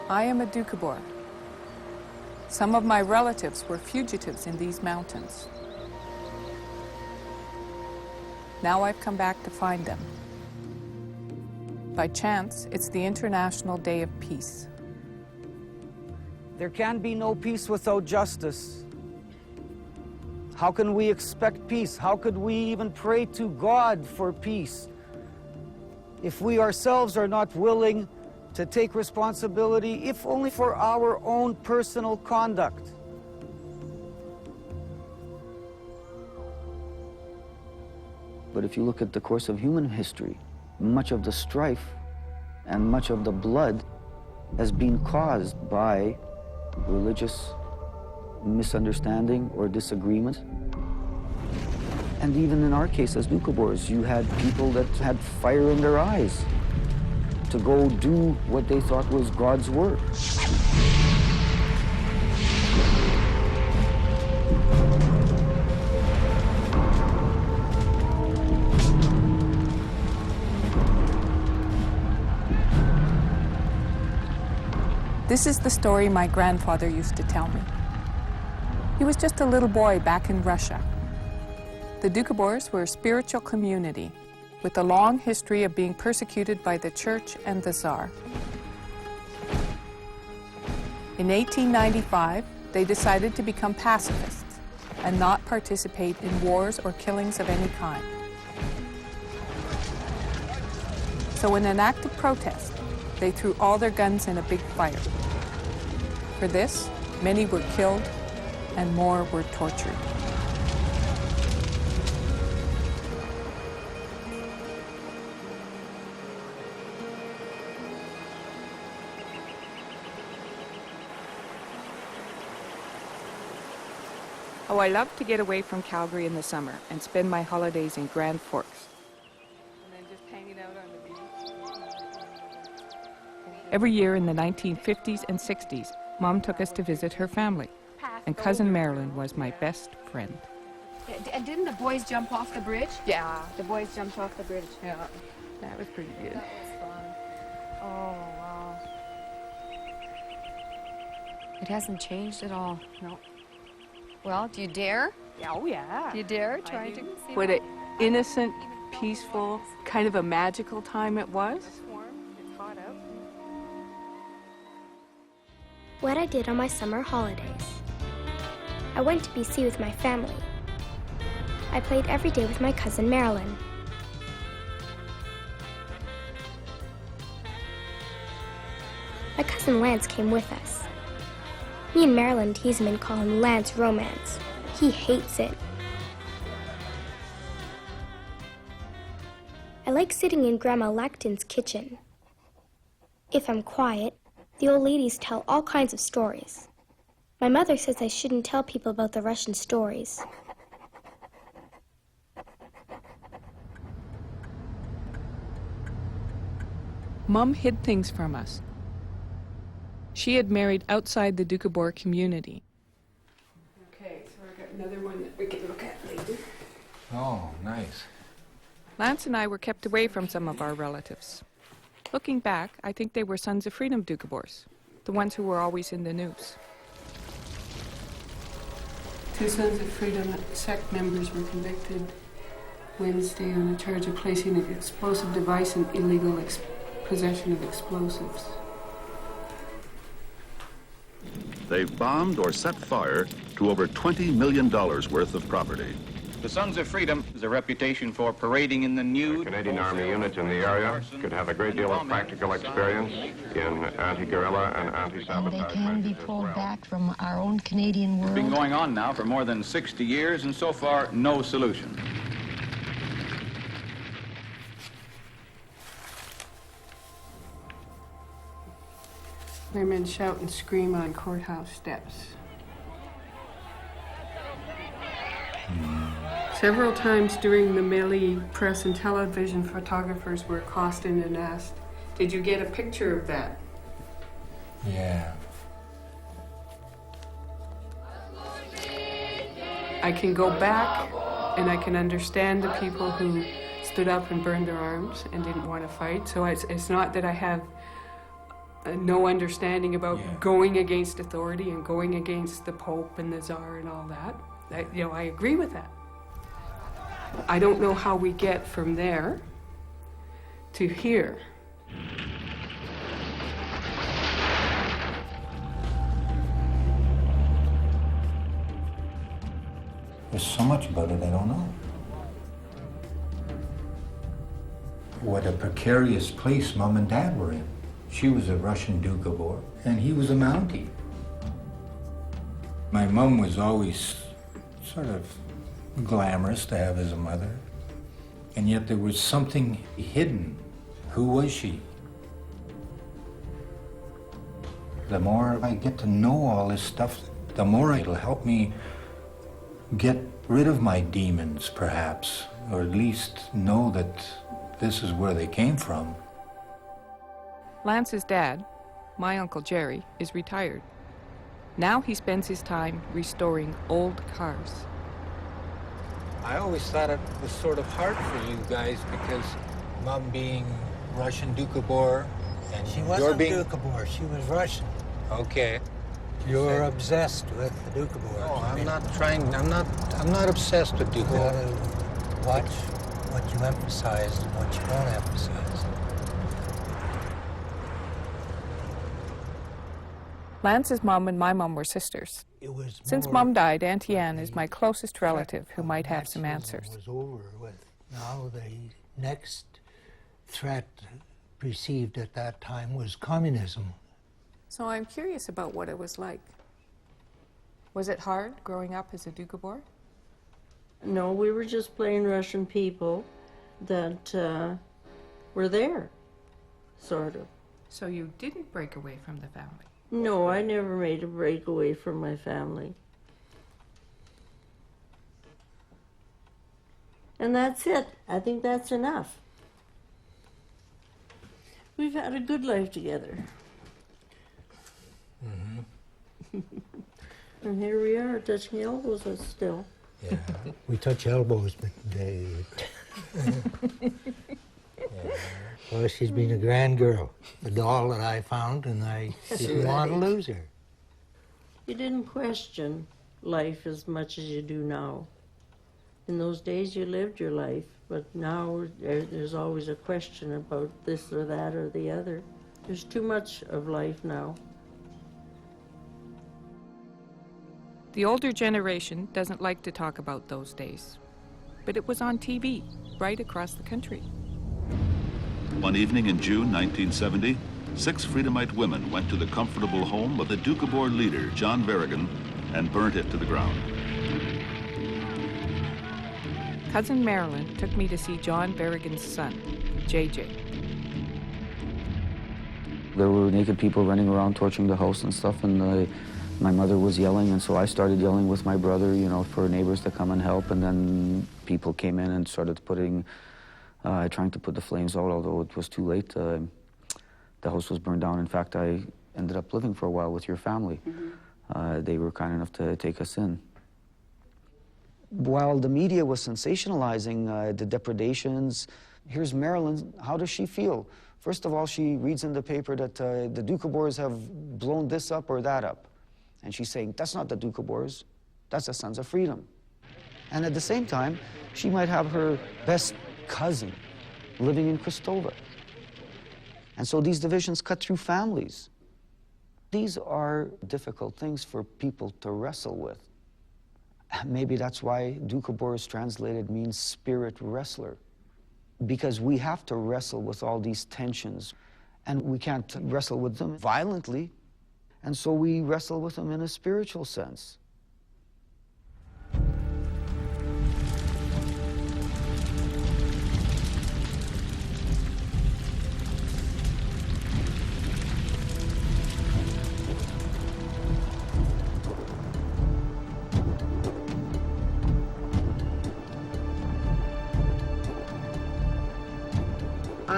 I am a Doukhobor. Some of my relatives were fugitives in these mountains. Now I've come back to find them. By chance, it's the International Day of Peace. There can be no peace without justice. How can we expect peace? How could we even pray to God for peace if we ourselves are not willing to take responsibility, if only for our own personal conduct? But if you look at the course of human history, much of the strife and much of the blood has been caused by religious misunderstanding or disagreement. And even in our case as Doukhobors, you had people that had fire in their eyes to go do what they thought was God's work. This is the story my grandfather used to tell me. He was just a little boy back in Russia. The Doukhobors were a spiritual community with a long history of being persecuted by the church and the Tsar. In 1895, they decided to become pacifists and not participate in wars or killings of any kind. So in an act of protest, they threw all their guns in a big fire. For this, many were killed and more were tortured. Oh, I love to get away from Calgary in the summer and spend my holidays in Grand Forks. And then just hanging out on the beach. Every year in the 1950s and 60s, Mom took us to visit her family, and Cousin Marilyn was my best friend. And didn't the boys jump off the bridge? Yeah. The boys jumped off the bridge. Yeah, that was pretty good. That was fun. Oh, wow. It hasn't changed at all. No. Well, do you dare? Oh, yeah. Do you dare try to? What an innocent, peaceful, kind of a magical time it was. What I did on my summer holidays. I went to BC with my family. I played every day with my cousin Marilyn. My cousin Lance came with us. Me and Marilyn tease him and call him Lance Romance. He hates it. I like sitting in Grandma Lacton's kitchen. If I'm quiet, the old ladies tell all kinds of stories. My mother says I shouldn't tell people about the Russian stories. Mom hid things from us. She had married outside the Doukhobor community. Okay, so I got another one that we can look at later. Oh, nice. Lance and I were kept away from some of our relatives. Looking back, I think they were Sons of Freedom Doukhobors, the ones who were always in the news. 2 Sons of Freedom sect members were convicted Wednesday on a charge of placing an explosive device in illegal possession of explosives. They've bombed or set fire to over $20 million worth of property. The Sons of Freedom has a reputation for parading in the nude. The Canadian Army units in the area could have a great deal of practical experience in anti-guerrilla and anti-sabotage. And they can be pulled back from our own Canadian world. It's been going on now for more than 60 years, and so far, no solution. where men shout and scream on courthouse steps. Several times during the melee, press and television photographers were accosted and asked, "Did you get a picture of that?" Yeah. I can go back and I can understand the people who stood up and burned their arms and didn't want to fight. So it's not that I have no understanding about going against authority and going against the Pope and the Tsar and all that. I agree with that. I don't know how we get from there to here. There's so much about it I don't know. What a precarious place Mom and Dad were in. She was a Russian Doukhobor, and he was a Mountie. My mom was always sort of glamorous to have as a mother, and yet there was something hidden. Who was she? The more I get to know all this stuff, the more it'll help me get rid of my demons, perhaps, or at least know that this is where they came from. Lance's dad, my Uncle Jerry, is retired. Now he spends his time restoring old cars. I always thought it was sort of hard for you guys because Mom being Russian Doukhobor and she you're wasn't being... Doukhobor, she was Russian. Okay. You're obsessed with the Doukhobor. No, I'm not obsessed with You Doukhobor. ought to watch what you emphasize and what you don't emphasize. Lance's mom and my mom were sisters. Since Mom died, Auntie Anne is my closest relative who might have some answers. Was over with. Now the next threat perceived at that time was communism. So I'm curious about what it was like. Was it hard growing up as a Doukhobor? No, we were just plain Russian people that were there, sort of. So you didn't break away from the family? No, I never made a break away from my family. And that's it. I think that's enough. We've had a good life together. Mm-hmm. And here we are, touching elbows still. Yeah, we touch elbows, but they... Well, she's been a grand girl, a doll that I found, and I didn't want to lose her. You didn't question life as much as you do now. In those days you lived your life, but now there's always a question about this or that or the other. There's too much of life now. The older generation doesn't like to talk about those days, but it was on TV right across the country. One evening in June 1970, 6 Freedomite women went to the comfortable home of the Doukhobor leader, John Berrigan, and burnt it to the ground. Cousin Marilyn took me to see John Berrigan's son, JJ. There were naked people running around torching the house and stuff, and my mother was yelling, and so I started yelling with my brother, you know, for neighbors to come and help, and then people came in and started trying to put the flames out, although it was too late. The house was burned down. In fact, I ended up living for a while with your family. Mm-hmm. They were kind enough to take us in. While the media was sensationalizing the depredations, here's Marilyn. How does she feel? First of all, she reads in the paper that the Doukhobors have blown this up or that up. And she's saying, that's not the Doukhobors, that's the Sons of Freedom. And at the same time, she might have her best cousin living in Cristova. And so these divisions cut through families. These are difficult things for people to wrestle with. Maybe that's why Doukhobor translated means spirit wrestler, because we have to wrestle with all these tensions, and we can't wrestle with them violently, and so we wrestle with them in a spiritual sense.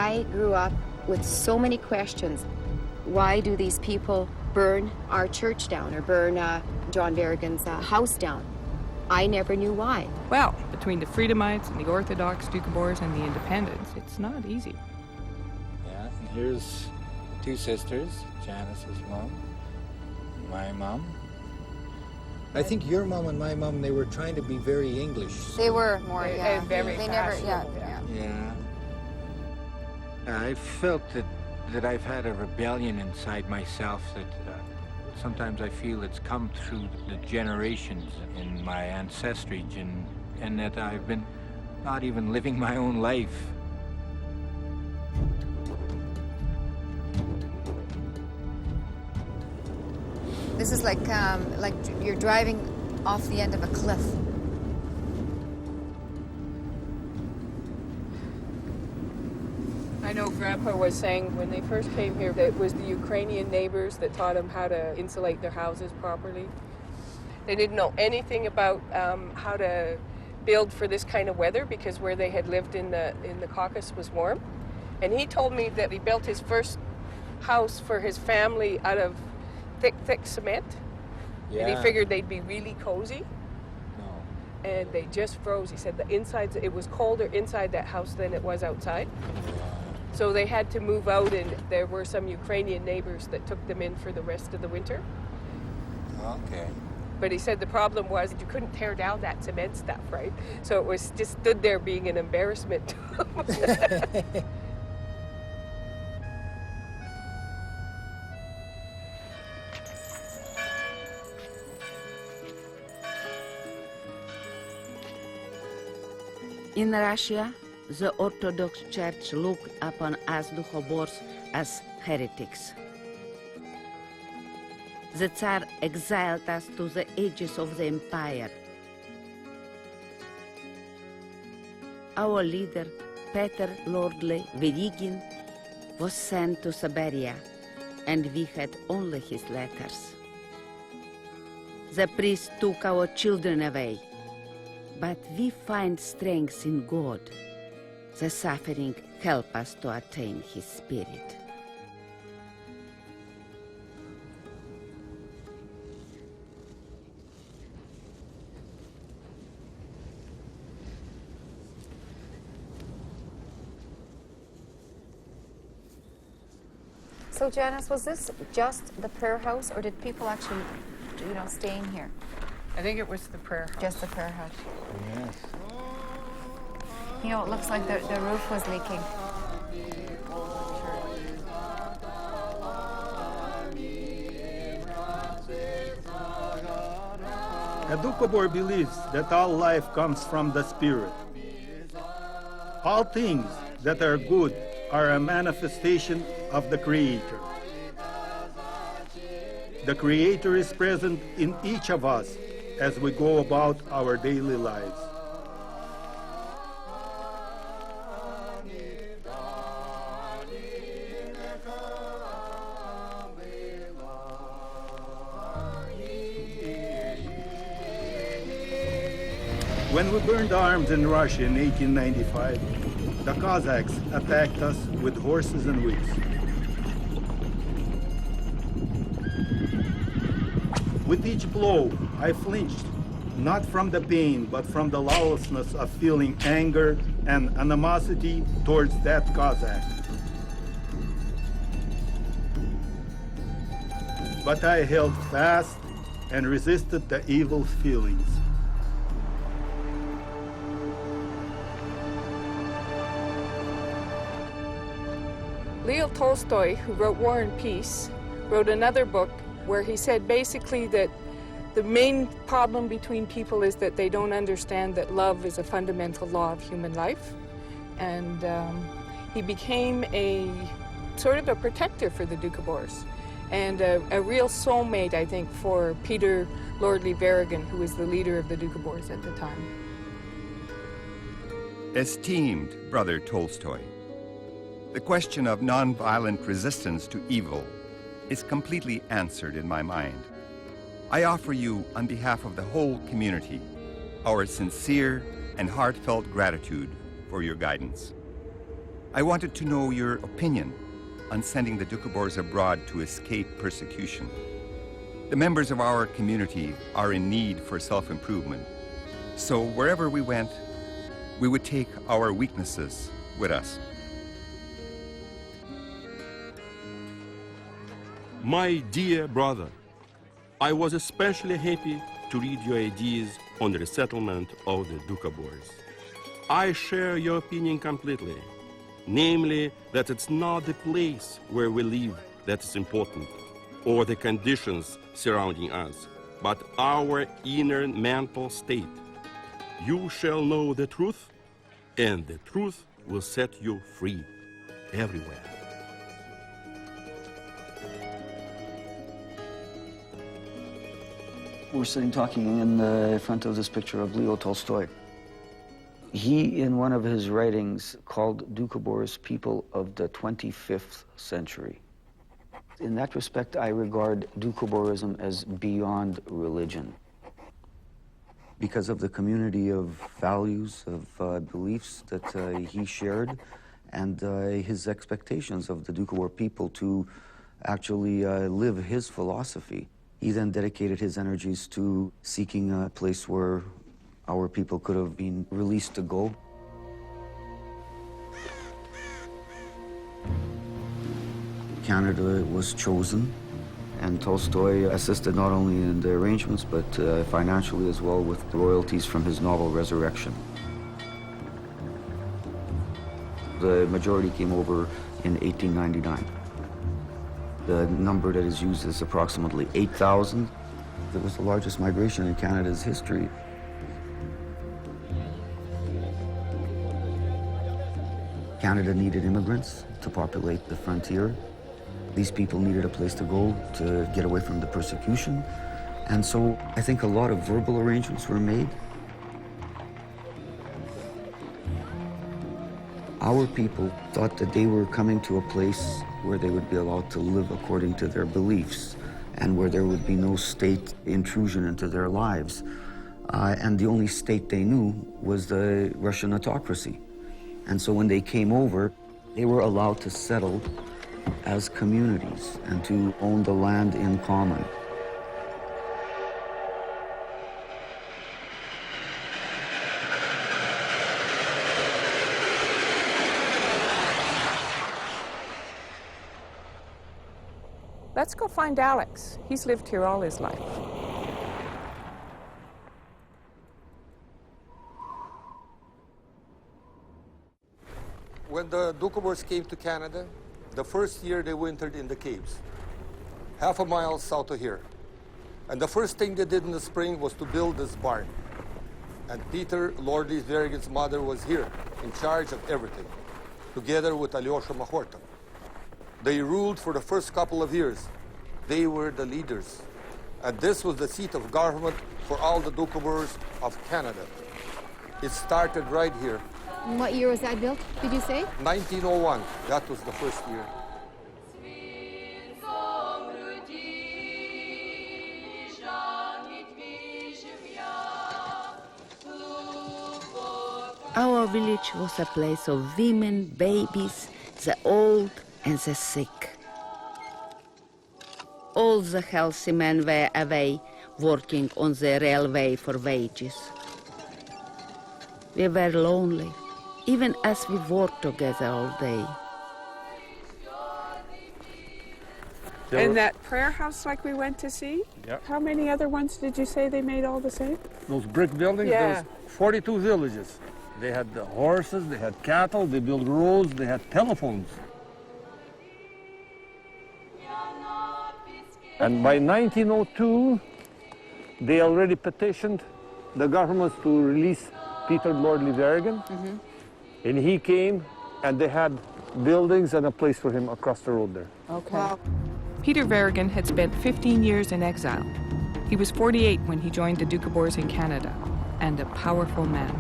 I grew up with so many questions. Why do these people burn our church down or burn John Berrigan's house down? I never knew why. Well, between the Freedomites and the Orthodox Doukhobors and the Independents, it's not easy. Yeah, and here's two sisters, Janice's mom, my mom. I think your mom and my mom, they were trying to be very English. They were more, yeah. Very they never, yeah. I felt that I've had a rebellion inside myself that sometimes I feel it's come through the generations in my ancestry and that I've been not even living my own life. This is like you're driving off the end of a cliff. I know Grandpa was saying when they first came here that it was the Ukrainian neighbors that taught them how to insulate their houses properly. They didn't know anything about how to build for this kind of weather because where they had lived in the Caucasus was warm. And he told me that he built his first house for his family out of thick cement. Yeah. And he figured they'd be really cozy. No. And they just froze. He said the inside, it was colder inside that house than it was outside. So they had to move out, and there were some Ukrainian neighbors that took them in for the rest of the winter. Okay. But he said the problem was you couldn't tear down that cement stuff, right? So it was just stood there being an embarrassment to them. In Russia, the Orthodox Church looked upon us Doukhobors as heretics. The Tsar exiled us to the edges of the empire. Our leader, Peter Lordly Verygin, was sent to Siberia, and we had only his letters. The priest took our children away, but we find strength in God. The suffering help us to attain his spirit. So Janice, was this just the prayer house, or did people actually, stay in here? I think it was the prayer house. Just the prayer house. Yes. It looks like the roof was leaking. A Doukhobor believes that all life comes from the spirit. All things that are good are a manifestation of the Creator. The Creator is present in each of us as we go about our daily lives. When we burned arms in Russia in 1895, the Cossacks attacked us with horses and whips. With each blow, I flinched, not from the pain, but from the lawlessness of feeling anger and animosity towards that Cossack. But I held fast and resisted the evil feelings. Leo Tolstoy, who wrote War and Peace, wrote another book where he said basically that the main problem between people is that they don't understand that love is a fundamental law of human life. And he became a sort of a protector for the Doukhobors and a real soulmate, I think, for Peter Lordly Verygin, who was the leader of the Doukhobors at the time. Esteemed Brother Tolstoy, the question of nonviolent resistance to evil is completely answered in my mind. I offer you, on behalf of the whole community, our sincere and heartfelt gratitude for your guidance. I wanted to know your opinion on sending the Doukhobors abroad to escape persecution. The members of our community are in need for self-improvement. So wherever we went, we would take our weaknesses with us. My dear brother, I was especially happy to read your ideas on the resettlement of the Doukhobors. I share your opinion completely, namely that it's not the place where we live that is important, or the conditions surrounding us, but our inner mental state. You shall know the truth, and the truth will set you free everywhere. We're sitting talking in the front of this picture of Leo Tolstoy. He, in one of his writings, called Doukhobors people of the 25th century. In that respect, I regard Doukhoborism as beyond religion, because of the community of values, of beliefs that he shared, and his expectations of the Doukhobor people to actually live his philosophy. He then dedicated his energies to seeking a place where our people could have been released to go. Canada was chosen, and Tolstoy assisted not only in the arrangements, but financially as well, with royalties from his novel Resurrection. The majority came over in 1899. The number that is used is approximately 8,000. It was the largest migration in Canada's history. Canada needed immigrants to populate the frontier. These people needed a place to go to get away from the persecution. And so I think a lot of verbal arrangements were made. Our people thought that they were coming to a place where they would be allowed to live according to their beliefs and where there would be no state intrusion into their lives. And the only state they knew was the Russian autocracy. And so when they came over, they were allowed to settle as communities and to own the land in common. Let's go find Alex. He's lived here all his life. When the Doukhobors came to Canada, the first year they wintered in the caves, half a mile south of here. And the first thing they did in the spring was to build this barn. And Peter, Lord Ly's mother, was here, in charge of everything, together with Alyosha Mahorta. They ruled for the first couple of years. They were the leaders. And this was the seat of government for all the Doukhobors of Canada. It started right here. And what year was that built, did you say? 1901. That was the first year. Our village was a place of women, babies, the old and the sick. All the healthy men were away, working on the railway for wages. We were lonely, even as we worked together all day. And that prayer house like we went to see? Yep. How many other ones did you say they made all the same? Those brick buildings, Yeah. there's 42 villages. They had the horses, they had cattle, they built roads, they had telephones. And by 1902, they already petitioned the governments to release Peter Lord Ly's. And he came, and they had buildings and a place for him across the road there. Okay. Peter Verrigan had spent 15 years in exile. He was 48 when he joined the Doukhobors in Canada, and a powerful man.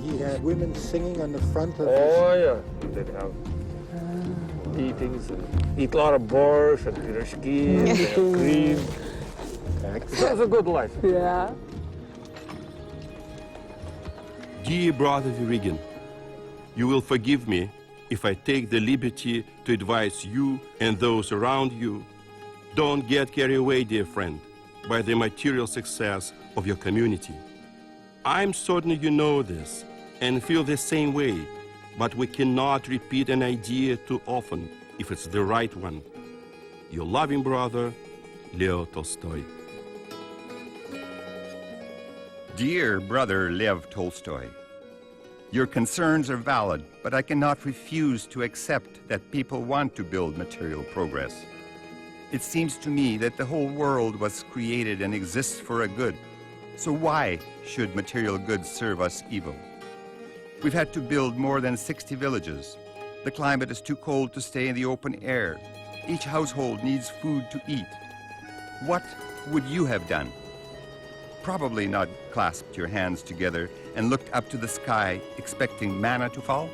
He had had women singing on the front of Oh, yeah. They'd have meetings and eat a lot of borscht and pyrishki and cream. That was a good life. Yeah. Dear brother Virigan, you will forgive me if I take the liberty to advise you and those around you. Don't get carried away, dear friend, by the material success of your community. I'm certain you know this and feel the same way, but we cannot repeat an idea too often if it's the right one. Your loving brother, Leo Tolstoy. Dear brother Lev Tolstoy, your concerns are valid, but I cannot refuse to accept that people want to build material progress. It seems to me that the whole world was created and exists for a good. So why should material goods serve us evil? We've had to build more than 60 villages. The climate is too cold to stay in the open air. Each household needs food to eat. What would you have done? Probably not clasped your hands together and looked up to the sky expecting manna to fall.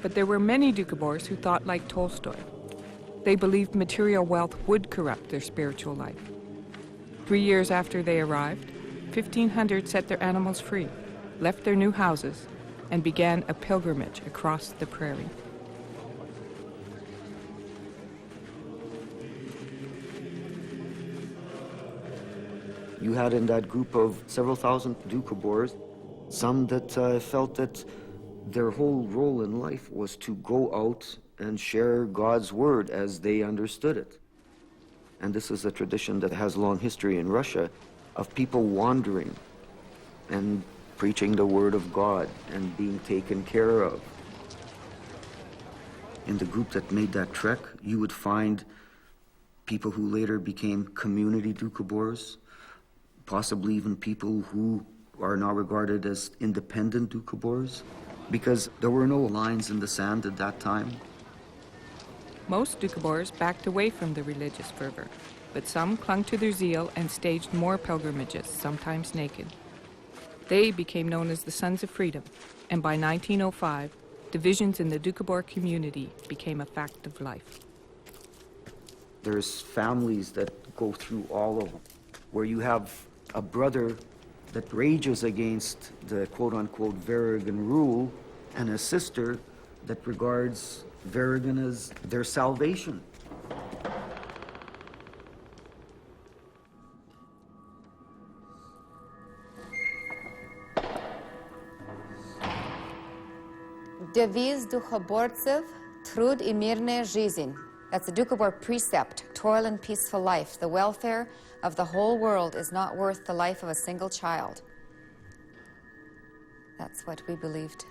But there were many Doukhobors who thought like Tolstoy. They believed material wealth would corrupt their spiritual life. 3 years after they arrived, 1,500 set their animals free, left their new houses, and began a pilgrimage across the prairie. You had in that group of several thousand Doukhobors, some that felt that their whole role in life was to go out and share God's word as they understood it. And this is a tradition that has long history in Russia of people wandering and preaching the word of God and being taken care of. In the group that made that trek, you would find people who later became community Doukhobors, possibly even people who are now regarded as independent Doukhobors, because there were no lines in the sand at that time. Most Doukhobors backed away from the religious fervor, but some clung to their zeal and staged more pilgrimages, sometimes naked. They became known as the Sons of Freedom, and by 1905, divisions in the Doukhobor community became a fact of life. There's families that go through all of them, where you have a brother that rages against the quote-unquote Veregan rule, and a sister that regards Veregan as their salvation. Deviz Douchobortsev, Trud и мирная жизнь. That's a Doukhobor precept, toil and peaceful life. The welfare of the whole world is not worth the life of a single child. That's what we believed.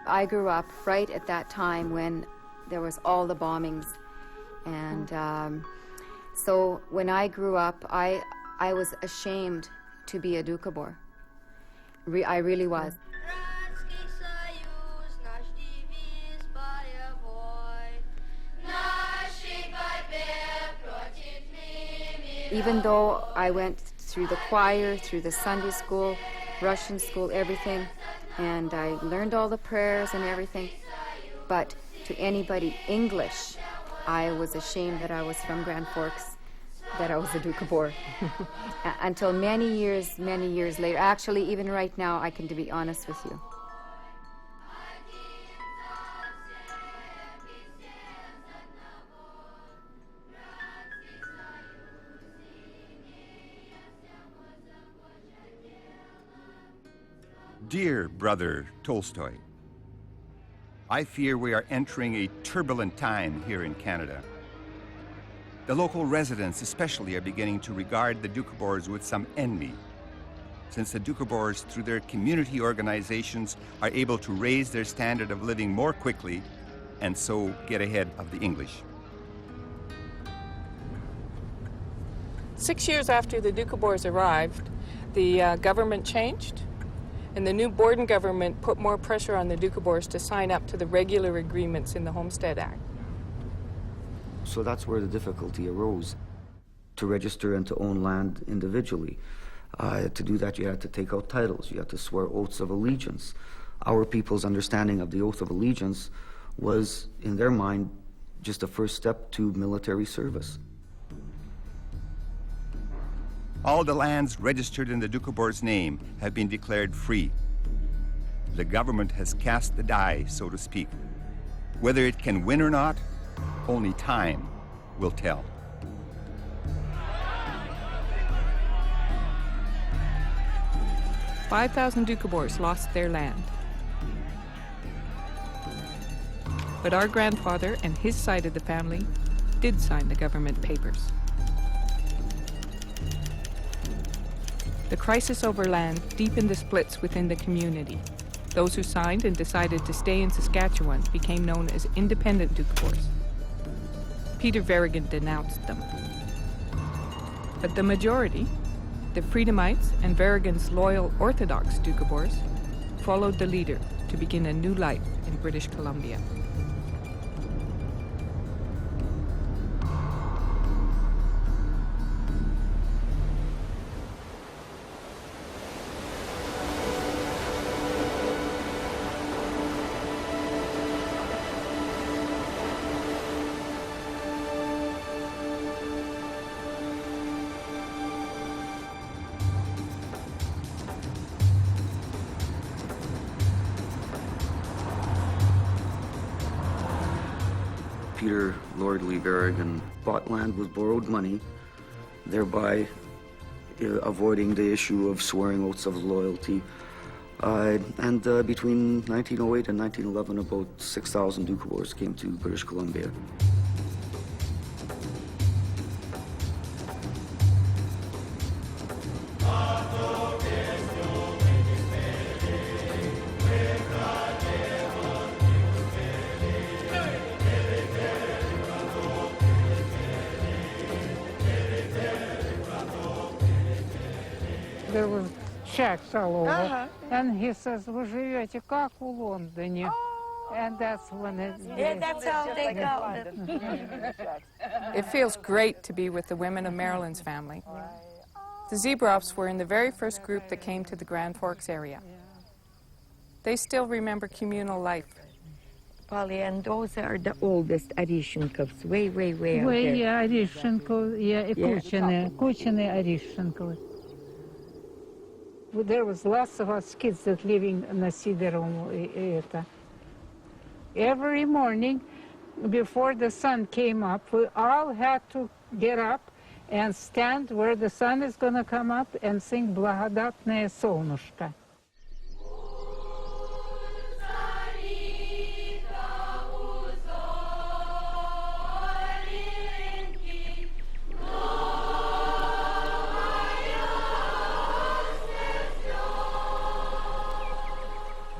I grew up right at that time when there was all the bombings. And so when I grew up, I was ashamed to be a Doukhobor. I really was. Even though I went through the choir, through the Sunday school, Russian school, everything, and I learned all the prayers and everything, but to anybody English, I was ashamed that I was from Grand Forks, that I was a Doukhobor. Until many years later, actually even right now, I can be honest with you. Dear brother Tolstoy, I fear we are entering a turbulent time here in Canada. The local residents especially are beginning to regard the Doukhobors with some envy, since the Doukhobors, through their community organizations, are able to raise their standard of living more quickly and so get ahead of the English. 6 years after the Doukhobors arrived, the government changed, and the new Borden government put more pressure on the Doukhobors to sign up to the regular agreements in the Homestead Act. So that's where the difficulty arose, to register and to own land individually. To do that, you had to take out titles, you had to swear oaths of allegiance. Our people's understanding of the oath of allegiance was, in their mind, just a first step to military service. All the lands registered in the Doukhobor's name have been declared free. The government has cast the die, so to speak. Whether it can win or not, only time will tell. "5,000 Doukhobors lost their land. But our grandfather and his side of the family did sign the government papers. The crisis over land deepened the splits within the community. Those who signed and decided to stay in Saskatchewan became known as independent Doukhobors. Peter Verrigan denounced them. But the majority, the Freedomites and Verrigan's loyal Orthodox Doukhobors, followed the leader to begin a new life in British Columbia. Peter Lordley Verrigan bought land with borrowed money, thereby avoiding the issue of swearing oaths of loyalty. And between 1908 and 1911, about 6,000 Doukhobors came to British Columbia. There was shacks all over. And he says, "Вы живете как у Лондоне." And that's when it... Yeah, that's how they called it. It feels great to be with the women of Marilyn's family. The Zebroffs were in the very first group that came to the Grand Forks area. They still remember communal life. Polly, and those are the oldest Arishenkovs, way out there. Way, yeah, Arishenkov, yeah, Kuchine Arishenkov. There was lots of us kids that living на Сидоровом. Every morning, before the sun came up, we all had to get up and stand where the sun is going to come up and sing "Благодатное солнышко."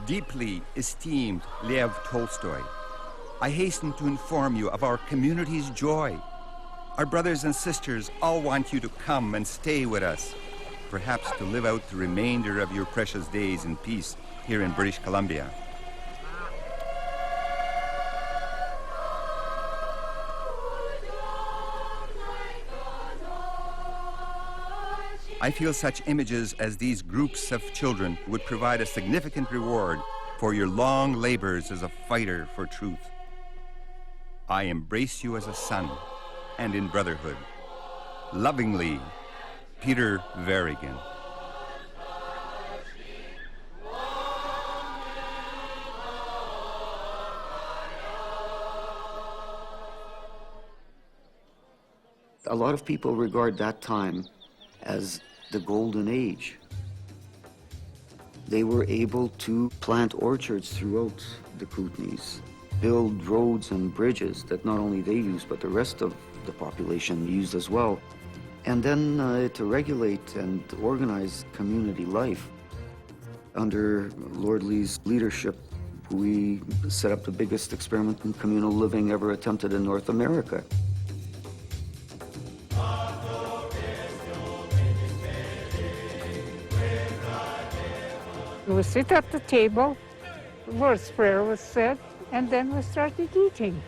Deeply esteemed Lev Tolstoy, I hasten to inform you of our community's joy. Our brothers and sisters all want you to come and stay with us, perhaps to live out the remainder of your precious days in peace here in British Columbia. I feel such images as these groups of children would provide a significant reward for your long labors as a fighter for truth. I embrace you as a son and in brotherhood. Lovingly, Peter Verrigan. A lot of people regard that time as the golden age. They were able to plant orchards throughout the Kootenays, build roads and bridges that not only they used, but the rest of the population used as well. And then to regulate and organize community life. Under Lordley's leadership, we set up the biggest experiment in communal living ever attempted in North America. We sit at the table, Lord's Prayer was said, and then we started eating.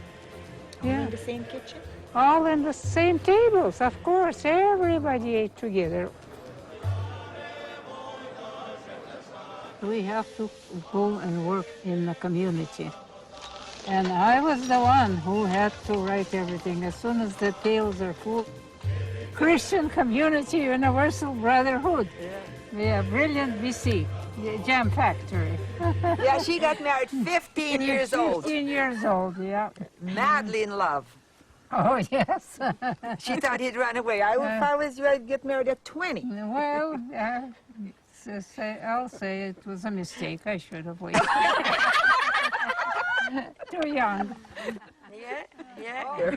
In the same kitchen? All in the same tables, of course. Everybody ate together. We have to go and work in the community. And I was the one who had to write everything as soon as the tables are full. Christian Community Universal Brotherhood. Yeah, brilliant BC. Jam Factory. Yeah, she got married 15 years old. 15 years old, yeah. Madly in love. Oh, yes. She thought he'd run away. If I was you, I'd get married at 20. Well, I'll say it was a mistake. I should have waited. Too young. Yeah.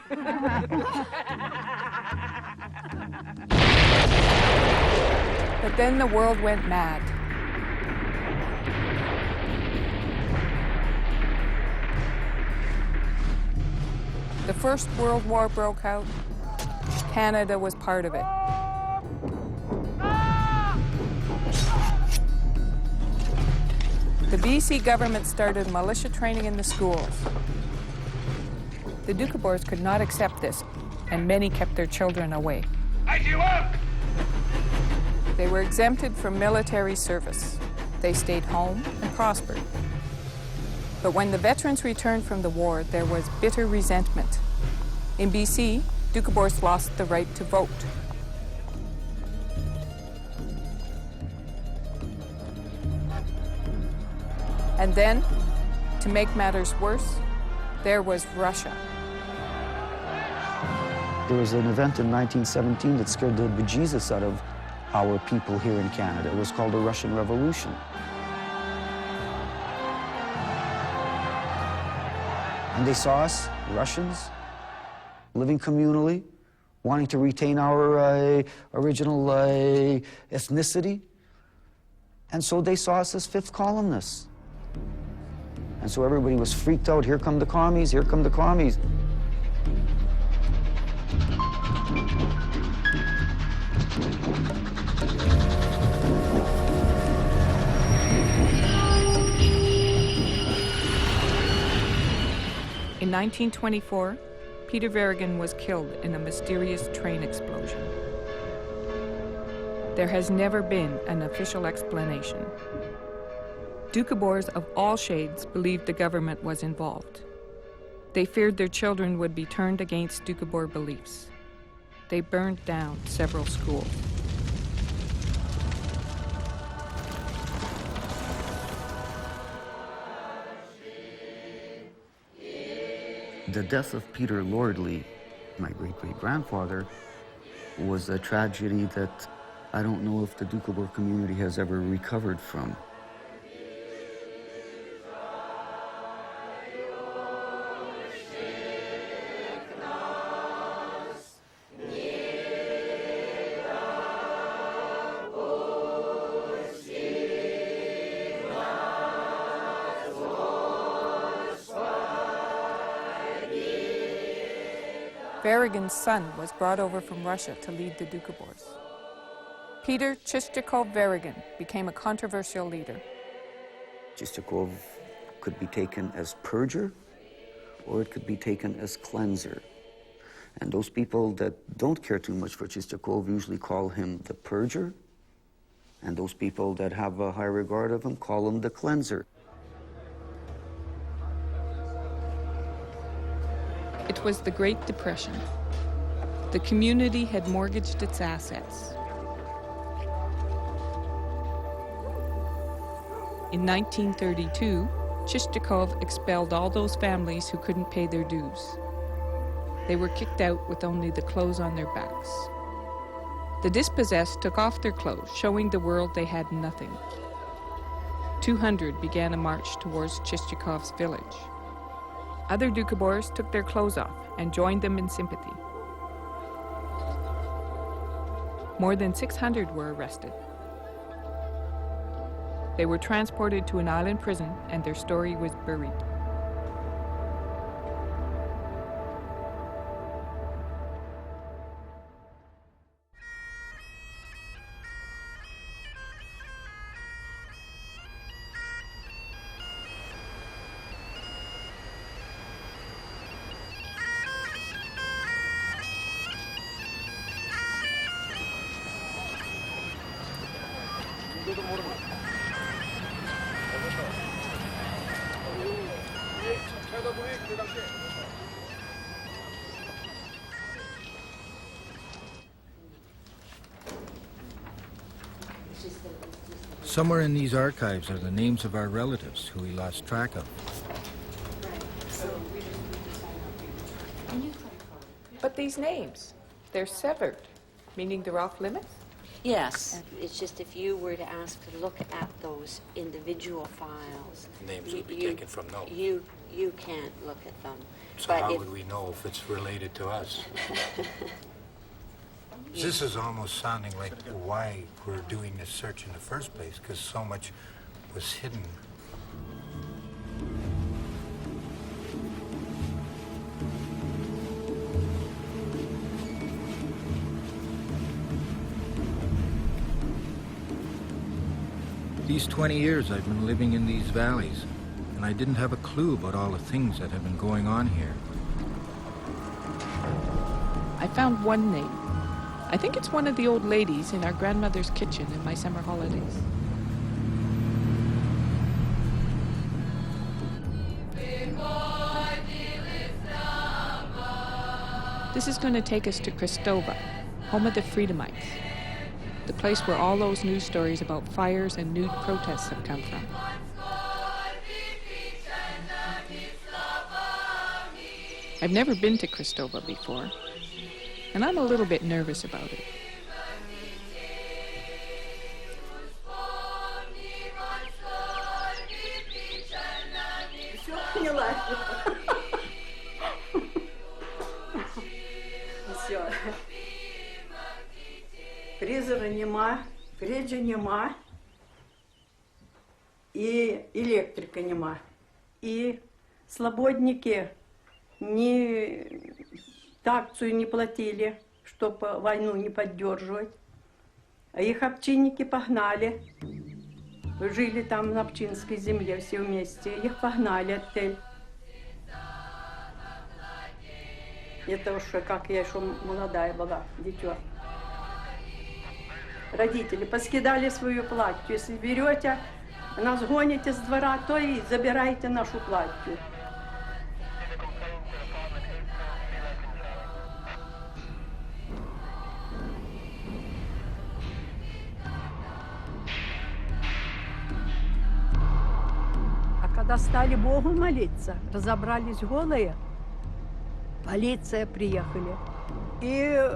But then the world went mad. The First World War broke out. Canada was part of it. The BC government started militia training in the schools. The Doukhobors could not accept this, and many kept their children away. They were exempted from military service. They stayed home and prospered. But when the veterans returned from the war, there was bitter resentment. In BC, Doukhobors lost the right to vote. And then, to make matters worse, there was Russia. There was an event in 1917 that scared the bejesus out of our people here in Canada. It was called the Russian Revolution. And they saw us, Russians, living communally, wanting to retain our original ethnicity. And so they saw us as fifth columnists. And so everybody was freaked out. Here come the commies, here come the commies. In 1924, Peter Verrigan was killed in a mysterious train explosion. There has never been an official explanation. Doukhobors of all shades believed the government was involved. They feared their children would be turned against Doukhobor beliefs. They burned down several schools. The death of Peter Lordley, my great-great-grandfather, was a tragedy that I don't know if the Doukhobor community has ever recovered from. Verrigan's son was brought over from Russia to lead the Doukhobors. Peter Chistyakov Verrigan became a controversial leader. Chistyakov could be taken as purger, or it could be taken as cleanser. And those people that don't care too much for Chistyakov usually call him the purger, and those people that have a high regard of him call him the cleanser. It was the Great Depression. The community had mortgaged its assets. In 1932, Chistyakov expelled all those families who couldn't pay their dues. They were kicked out with only the clothes on their backs. The dispossessed took off their clothes, showing the world they had nothing. 200 began a march towards Chistyakov's village. Other Doukhobors took their clothes off and joined them in sympathy. More than 600 were arrested. They were transported to an island prison, and their story was buried. Somewhere in these archives are the names of our relatives who we lost track of. But these names, they're severed, meaning they're off limits? Yes. It's just if you were to ask to look at those individual files, Names would be taken from those. You can't look at them. So But how would we know if it's related to us? This is almost sounding like why we're doing this search in the first place, because so much was hidden. These 20 years I've been living in these valleys, and I didn't have a clue about all the things that have been going on here. I found one name. I think it's one of the old ladies in our grandmother's kitchen in my summer holidays. This is going to take us to Kristova, home of the Freedomites, the place where all those news stories about fires and nude protests have come from. I've never been to Kristova before, and I'm a little bit nervous about it. Фрезера нема, фреджа нема, и электрика нема. И слободники ни акцию не платили, чтобы войну не поддерживать. А их общинники погнали. Жили там на общинской земле все вместе. Их погнали оттель. Это уж как я еще молодая была, дитё. Родители поскидали свою платью. Если берете, нас гоните с двора, то и забирайте нашу платью. А когда стали Богу молиться, разобрались голые, полиция приехали и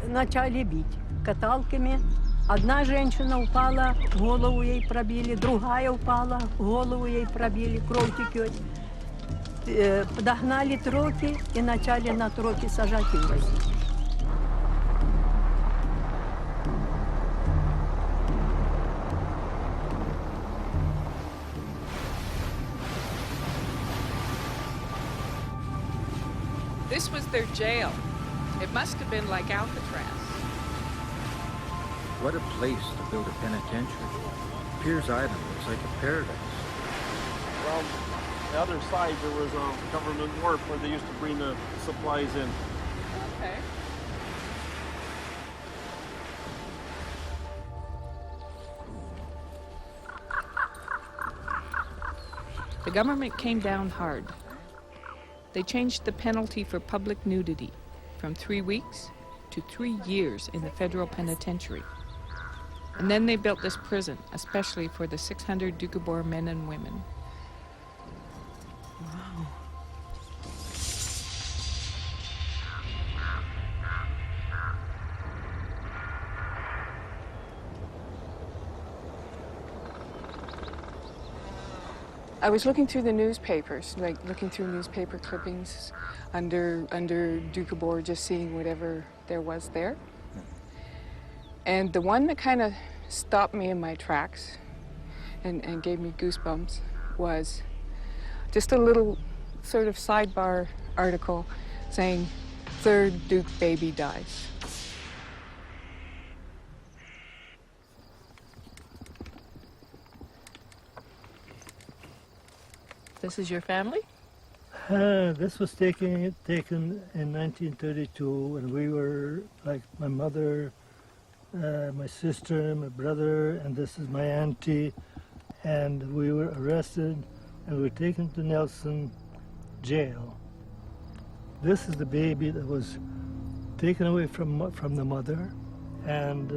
начали бить каталками. Одна женщина упала, голову ей пробили, другая упала, голову ей пробили, кровь текет. Подогнали троки и начали на троки сажать и возить. This was their jail. It must have been like Alcatraz. What a place to build a penitentiary. Piers Island looks like a paradise. Well, the other side, there was a government wharf where they used to bring the supplies in. Okay. The government came down hard. They changed the penalty for public nudity from 3 weeks to 3 years in the federal penitentiary. And then they built this prison, especially for the 600 Doukhobor men and women. Wow. I was looking through the newspapers, like looking through newspaper clippings under Doukhobor, just seeing whatever there was there. And the one that kind of stopped me in my tracks and gave me goosebumps was just a little sort of sidebar article saying, "Third Duke baby dies." This is your family? This was taken in 1932, and we were, like, my mother, my sister, my brother, and this is my auntie, and we were arrested and we were taken to Nelson, jail. This is the baby that was taken away from the mother, and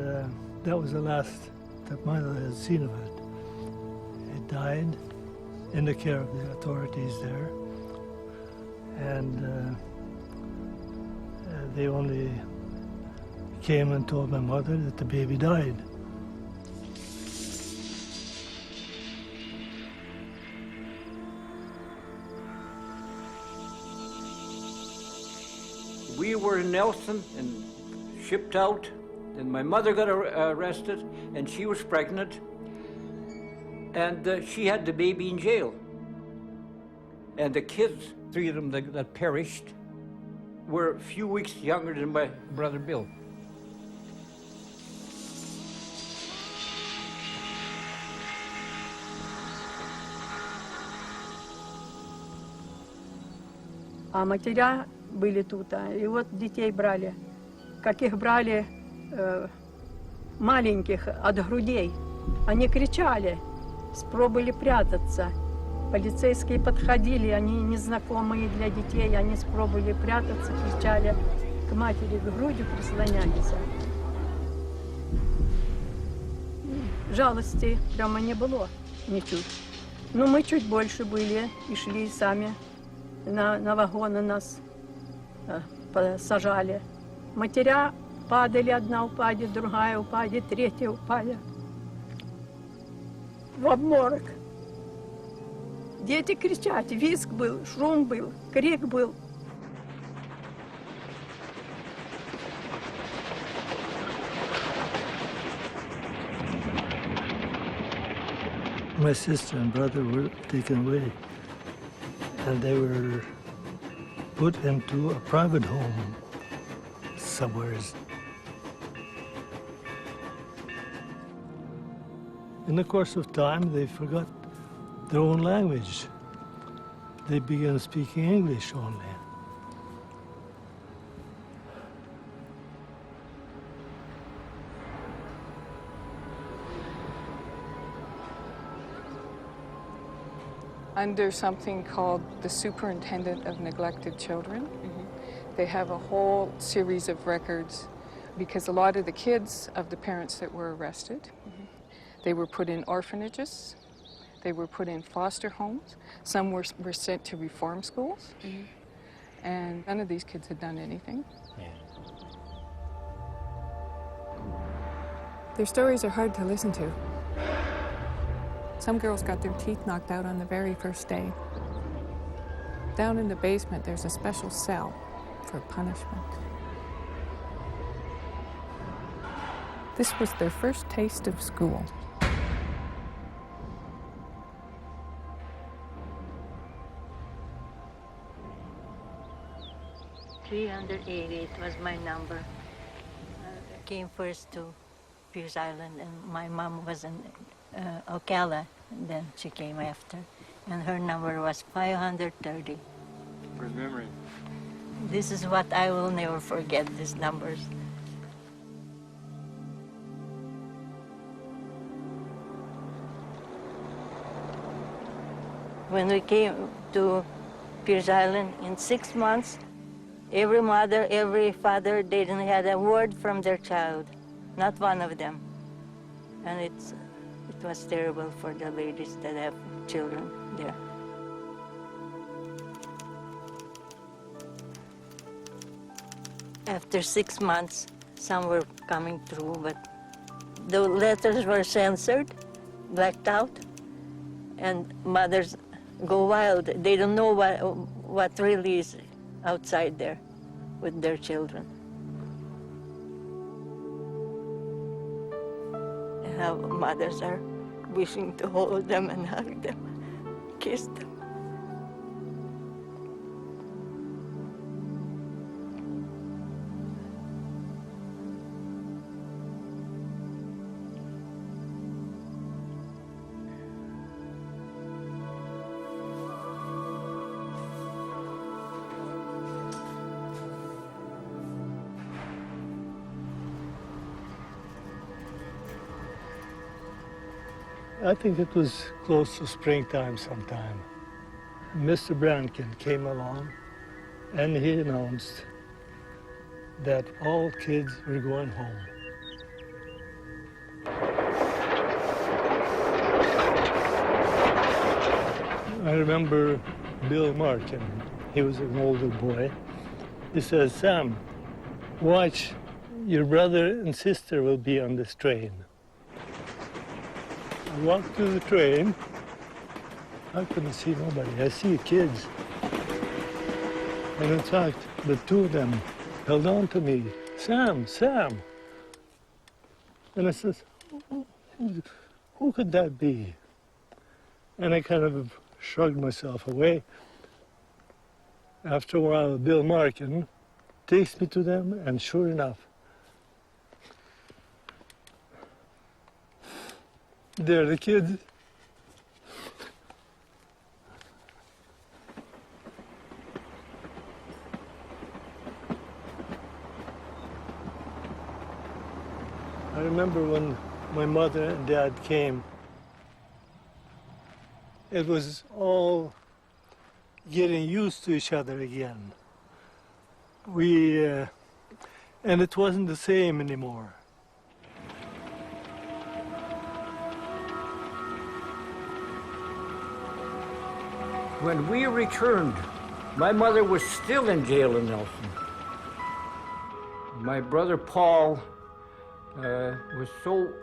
that was the last that mother had seen of it. It died in the care of the authorities there, and they only came and told my mother that the baby died. We were in Nelson and shipped out, and my mother got arrested, and she was pregnant, and she had the baby in jail. And the kids, 3 of them that perished, were a few weeks younger than my brother Bill. А матеря были тут, и вот детей брали. Как их брали маленьких от грудей. Они кричали, пробовали прятаться. Полицейские подходили, они незнакомые для детей, они пробовали прятаться, кричали к матери, к груди прислонялись. Жалости прямо не было ничуть. Но мы чуть больше были и шли сами. На вагоны нас посажали. Матеря падали, одна упадет, другая упадет, третья упадет. В обморок. Дети кричат, визг был, шум был, крик был. My sister and brother were taken away, and they were put into a private home somewhere. In the course of time, they forgot their own language. They began speaking English only. Under something called the Superintendent of Neglected Children. They have a whole series of records because a lot of the kids of the parents that were arrested, they were put in orphanages, they were put in foster homes, some were sent to reform schools, and none of these kids had done anything. Their stories are hard to listen to. Some girls got their teeth knocked out on the very first day. Down in the basement, there's a special cell for punishment. This was their first taste of school. 380, it was my number. Came first to Pierce Island, and my mom was in Ocala, and then she came after. And her number was 530. Good memory. This is what I will never forget, these numbers. When we came to Pierce Island, in 6 months, every mother, every father didn't have a word from their child, not one of them. And it was terrible for the ladies that have children there. After 6 months, some were coming through, but the letters were censored, blacked out, and mothers go wild. They don't know what really is outside there with their children. And how mothers are wishing to hold them and hug them, kiss them. I think it was close to springtime sometime. Mr. Brankin came along and he announced that all kids were going home. I remember Bill Markin, he was an older boy. He says, "Sam, watch, your brother and sister will be on this train." I walked to the train. I couldn't see nobody. I see kids. And in fact, the two of them held on to me. "Sam, Sam." And I says, who could that be? And I kind of shrugged myself away. After a while, Bill Markin takes me to them, and sure enough, they're the kids. I remember when my mother and dad came, it was all getting used to each other again. And it wasn't the same anymore. When we returned, my mother was still in jail in Nelson. My brother Paul was so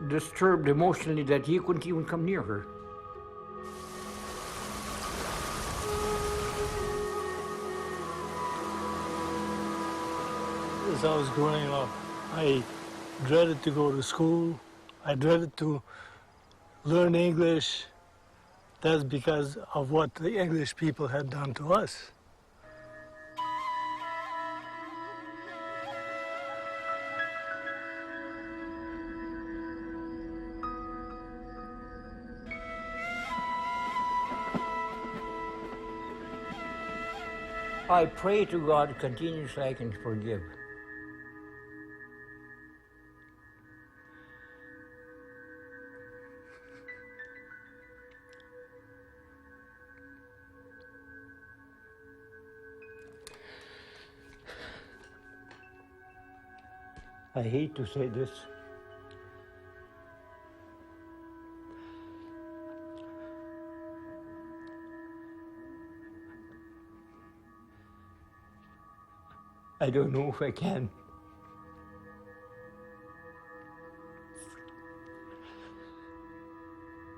disturbed emotionally that he couldn't even come near her. As I was growing up, I dreaded to go to school. I dreaded to learn English. That's because of what the English people had done to us. I pray to God continuously I can forgive. I hate to say this. I don't know if I can.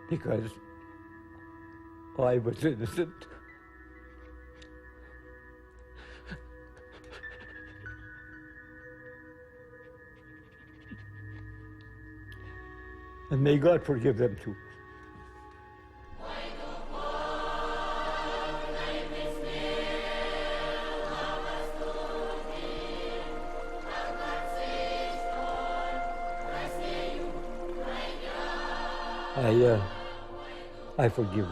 Because I was innocent. And may God forgive them too. I forgive.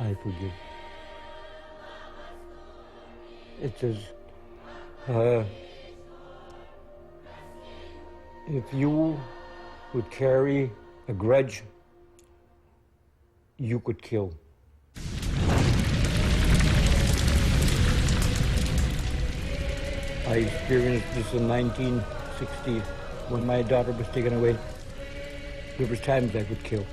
I forgive. It says, if you would carry a grudge, you could kill. I experienced this in 1960 when my daughter was taken away. There was times I would kill.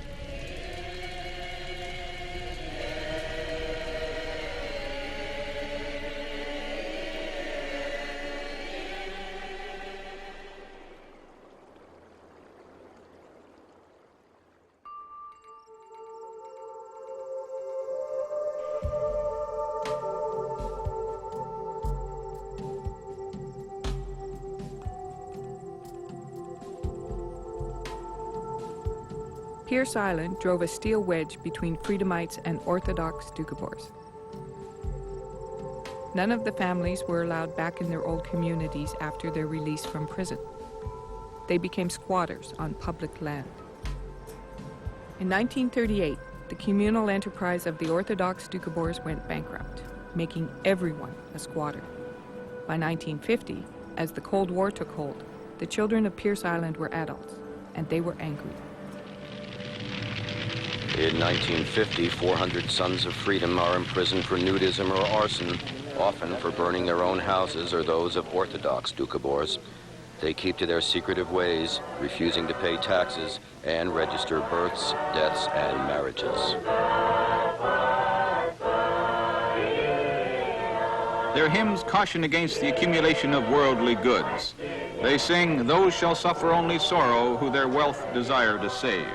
Pierce Island drove a steel wedge between Freedomites and Orthodox Doukhobors. None of the families were allowed back in their old communities after their release from prison. They became squatters on public land. In 1938, the communal enterprise of the Orthodox Doukhobors went bankrupt, making everyone a squatter. By 1950, as the Cold War took hold, the children of Pierce Island were adults, and they were angry. In 1950, 400 Sons of Freedom are imprisoned for nudism or arson, often for burning their own houses or those of Orthodox Doukhobors. They keep to their secretive ways, refusing to pay taxes and register births, deaths, and marriages. Their hymns caution against the accumulation of worldly goods. They sing, "Those shall suffer only sorrow who their wealth desire to save."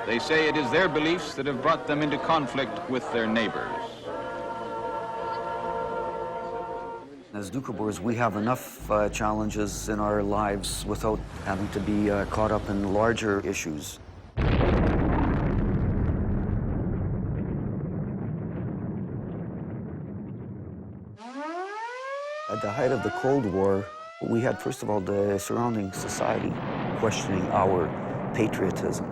They say it is their beliefs that have brought them into conflict with their neighbors. As Doukhobors, we have enough challenges in our lives without having to be caught up in larger issues. At the height of the Cold War, we had, first of all, the surrounding society questioning our patriotism.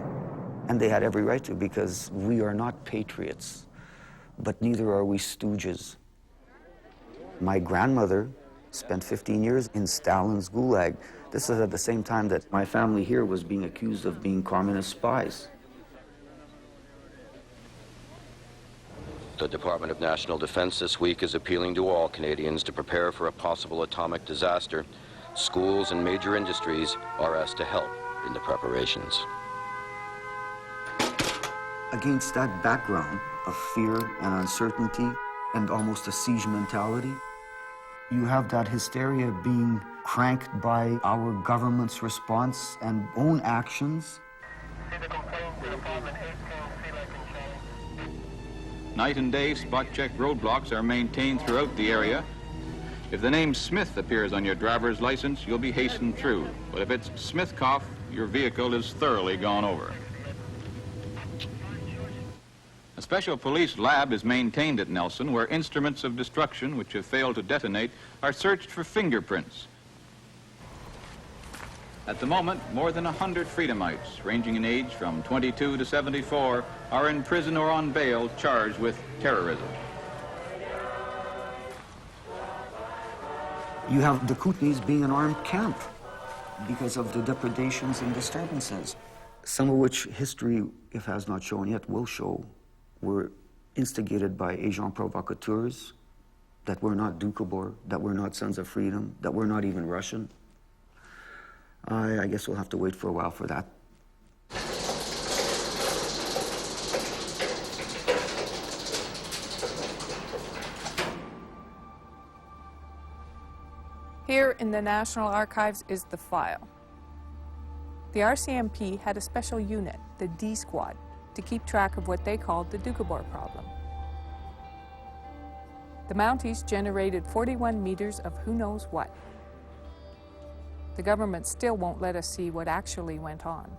And they had every right to, because we are not patriots, but neither are we stooges. My grandmother spent 15 years in Stalin's gulag. This is at the same time that my family here was being accused of being communist spies. The Department of National Defense this week is appealing to all Canadians to prepare for a possible atomic disaster. Schools and major industries are asked to help in the preparations. Against that background of fear and uncertainty and almost a siege mentality, you have that hysteria being cranked by our government's response and own actions. Night and day spot-check roadblocks are maintained throughout the area. If the name Smith appears on your driver's license, you'll be hastened through. But if it's Smithkoff, your vehicle is thoroughly gone over. A special police lab is maintained at Nelson, where instruments of destruction which have failed to detonate are searched for fingerprints. At the moment, more than 100 Freedomites, ranging in age from 22 to 74, are in prison or on bail charged with terrorism. You have the Kootenays being an armed camp because of the depredations and disturbances, some of which history, if has not shown yet, will show, were instigated by agents provocateurs, that were not Doukhobor, that were not Sons of Freedom, that were not even Russian. I guess we'll have to wait for a while for that. Here in the National Archives is the file. The RCMP had a special unit, the D Squad, to keep track of what they called the Doukhobor problem. The Mounties generated 41 meters of who knows what. The government still won't let us see what actually went on.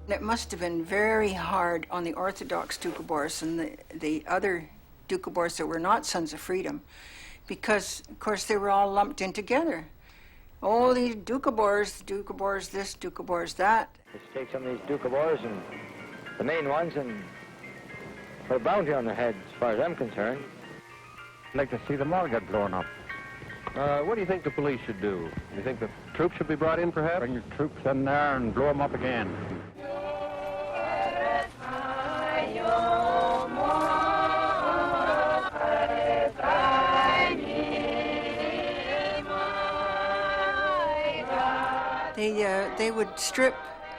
It must have been very hard on the Orthodox Doukhobors and the other Doukhobors that were not Sons of Freedom, because, of course, they were all lumped in together. Oh, these Doukhobors this, Doukhobors that. Let's take some of these Doukhobors and the main ones and put a bounty on their heads, as far as I'm concerned. I'd like to see them all get blown up. What do you think the police should do? Do you think the troops should be brought in, perhaps? Bring your troops in there and blow them up again. They would strip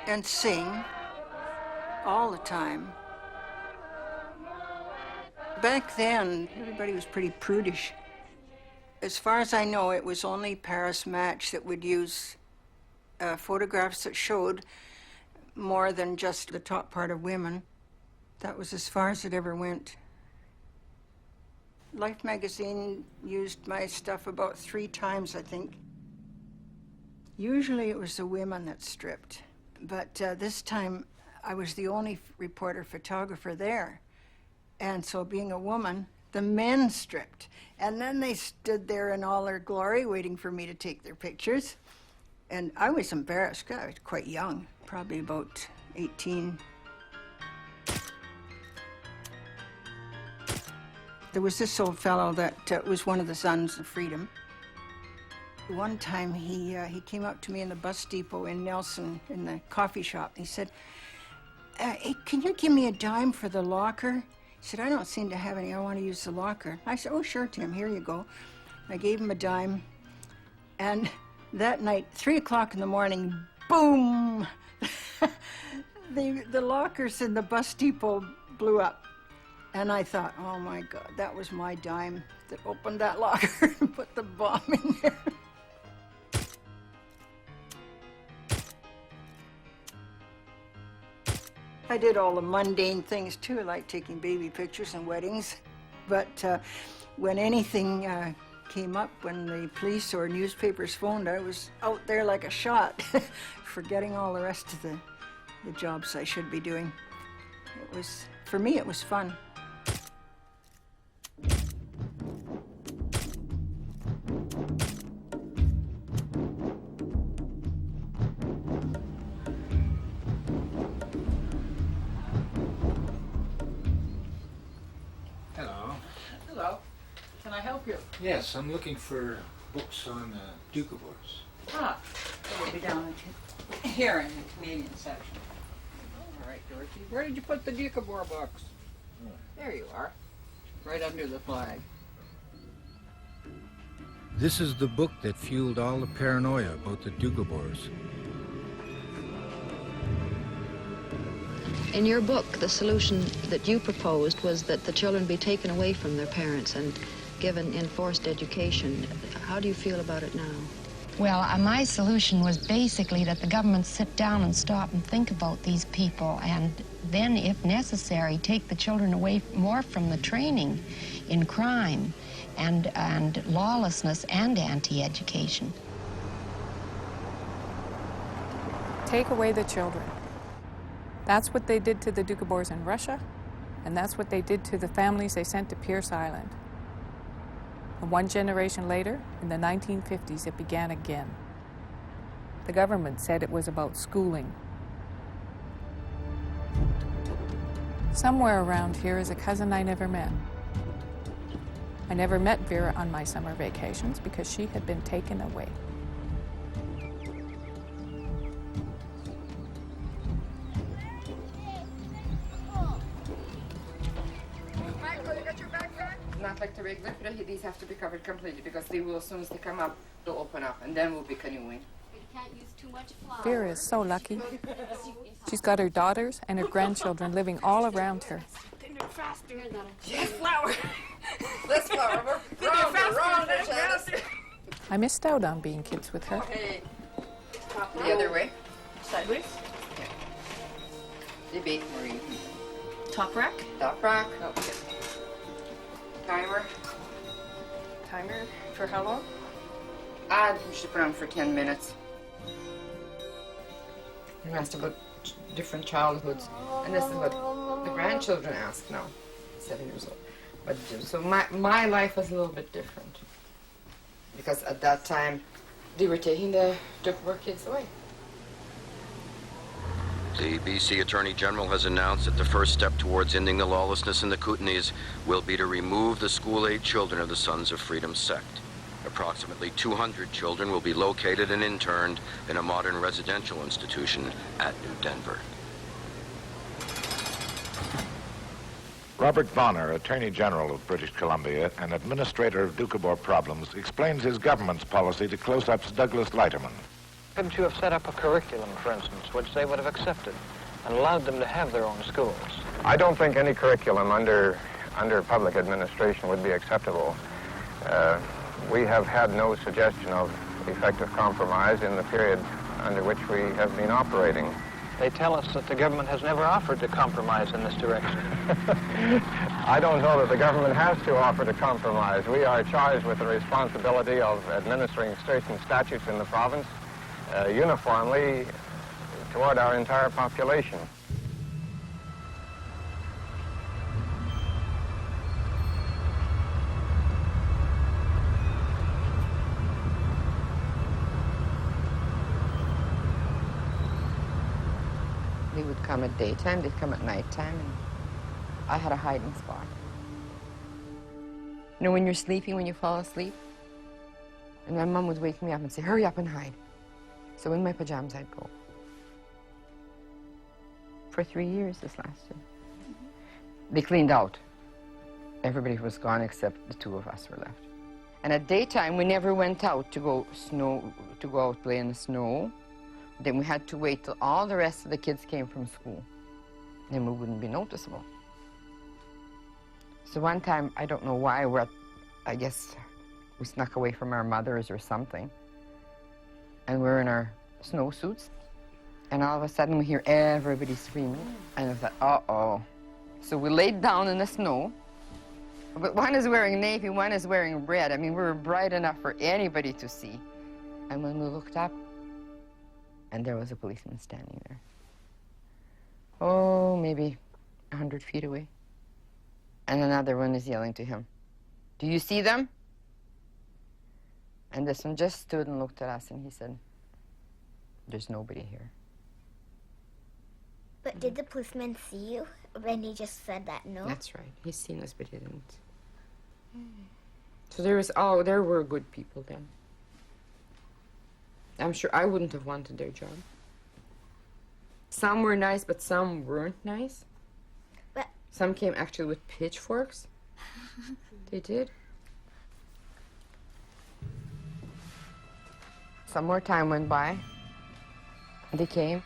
and sing all the time. Back then, everybody was pretty prudish. As far as I know, it was only Paris Match that would use photographs that showed more than just the top part of women. That was as far as it ever went. Life magazine used my stuff about 3 times, I think. Usually it was the women that stripped, but this time I was the only reporter-photographer there. And so being a woman, the men stripped. And then they stood there in all their glory waiting for me to take their pictures. And I was embarrassed, 'cause I was quite young, probably about 18. There was this old fellow that was one of the Sons of Freedom. One time he came up to me in the bus depot in Nelson in the coffee shop. He said, hey, can you give me a dime for the locker? He said, I don't seem to have any. I want to use the locker. I said, oh, sure, Tim, here you go. I gave him a dime. And that night, 3 o'clock in the morning, boom! the lockers in the bus depot blew up. And I thought, oh my God, that was my dime that opened that locker and put the bomb in there. I did all the mundane things too, like taking baby pictures and weddings. But when anything came up, when the police or newspapers phoned, I was out there like a shot, forgetting all the rest of the jobs I should be doing. It was, for me, it was fun. Hello. Can I help you? Yes, I'm looking for books on Doukhobors. Ah, it will be down here in the Canadian section. All right, Dorothy. Where did you put the Doukhobor books? There you are, right under the flag. This is the book that fueled all the paranoia about the Doukhobors. In your book, the solution that you proposed was that the children be taken away from their parents and given enforced education. How do you feel about it now? Well, my solution was basically that the government sit down and stop and think about these people, and then, if necessary, take the children away more from the training in crime and lawlessness and anti-education. Take away the children. That's what they did to the Doukhobors in Russia, and that's what they did to the families they sent to Pierce Island. And one generation later, in the 1950s, it began again. The government said it was about schooling. Somewhere around here is a cousin I never met. I never met Vera on my summer vacations because she had been taken away. Not like the regular, but these have to be covered completely because they will, as soon as they come up, they'll open up, and then we'll be canoeing. Can't use too much flour. Vera is so lucky. She's got her daughters and her grandchildren living all around her. Yes, flour. Less flour. We're I missed out on being kids with her. Okay. The other way. Sideways. Okay. Debate, Marie. Top rack? Top rack. Okay. Timer. Timer for how long? We should put on for 10 minutes. You asked about different childhoods, and this is what the grandchildren ask now, 7 years old. But so my life was a little bit different because at that time they were taking the Doukhobor kids away. The BC Attorney General has announced that the first step towards ending the lawlessness in the Kootenays will be to remove the school-age children of the Sons of Freedom sect. Approximately 200 children will be located and interned in a modern residential institution at New Denver. Robert Bonner, Attorney General of British Columbia and Administrator of Doukhobor problems, explains his government's policy to Close-Up's Douglas Leiterman. Couldn't you have set up a curriculum, for instance, which they would have accepted and allowed them to have their own schools? I don't think any curriculum under public administration would be acceptable. We have had no suggestion of effective compromise in the period under which we have been operating. They tell us that the government has never offered to compromise in this direction. I don't know that the government has to offer to compromise. We are charged with the responsibility of administering certain statutes in the province uniformly toward our entire population. They would come at daytime, they'd come at nighttime, and I had a hiding spot. You know, when you're sleeping, when you fall asleep, And my mom would wake me up and say, hurry up and hide. So in my pajamas, I'd go. For 3 years, this lasted. They cleaned out. Everybody was gone except the two of us were left. And at daytime, we never went out to go out play in the snow. Then we had to wait till all the rest of the kids came from school. Then we wouldn't be noticeable. So one time, I don't know why, I guess we snuck away from our mothers or something. And we're in our snowsuits. And all of a sudden, we hear everybody screaming. And I thought, uh-oh. So we laid down in the snow. But one is wearing navy, one is wearing red. I mean, we were bright enough for anybody to see. And when we looked up, and there was a policeman standing there. Oh, maybe 100 feet away. And another one is yelling to him, do you see them? And this one just stood and looked at us, and he said, there's nobody here. But did the policeman see you when he just said that no? That's right. He's seen us, but he didn't. So there were good people then. I'm sure I wouldn't have wanted their job. Some were nice, but some weren't nice. But some came actually with pitchforks. They did. Some more time went by. They came,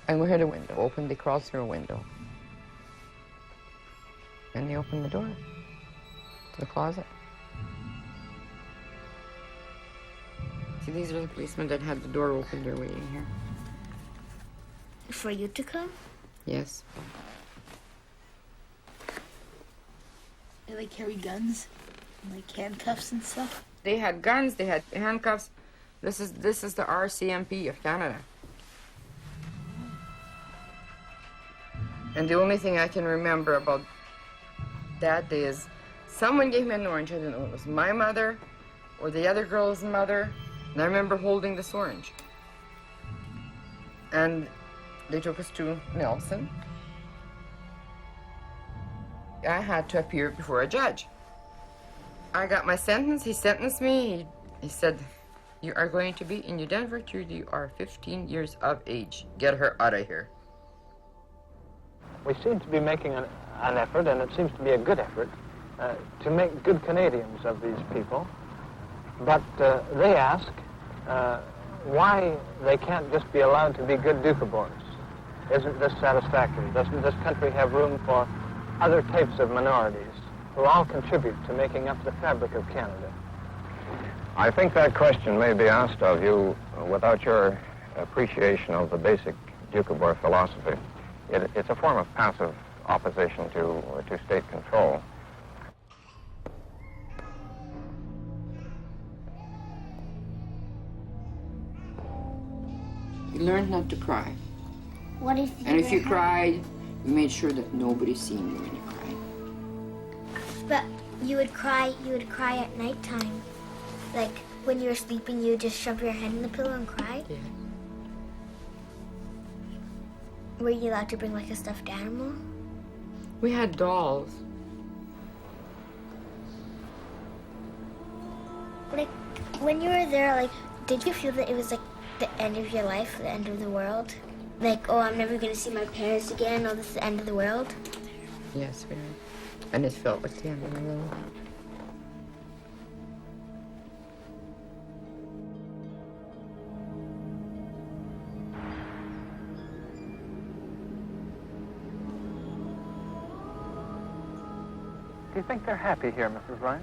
and we heard a window open. They crawled through a window. And they opened the door to the closet. See, these are the policemen that had the door open. They're waiting here. For you to come? Yes. Do they carry guns? And, like handcuffs and stuff? They had guns, they had handcuffs. This is the RCMP of Canada. And the only thing I can remember about that day is someone gave me an orange. I didn't know if it was my mother or the other girl's mother. And I remember holding this orange. And they took us to Nelson. I had to appear before a judge. I got my sentence. He sentenced me. He said, you are going to be in New Denver till you are 15 years of age. Get her out of here. We seem to be making an effort, and it seems to be a good effort, to make good Canadians of these people. But they ask why they can't just be allowed to be good Doukhobors. Isn't this satisfactory? Doesn't this country have room for other types of minorities who all contribute to making up the fabric of Canada? I think that question may be asked of you without your appreciation of the basic Doukhobor philosophy. It's a form of passive opposition to state control. You learned not to cry. What if And if you cried, you made sure that nobody's seen you when you cried. But you would cry at nighttime. Like when you were sleeping, you would just shove your head in the pillow and cry? Yeah. Were you allowed to bring like a stuffed animal? We had dolls. Like when you were there, like did you feel that it was like the end of your life, the end of the world? Like, oh, I'm never gonna see my parents again, oh, this is the end of the world? Yes, very. And it felt like the end of the world. Do you think they're happy here, Mrs. Ryan?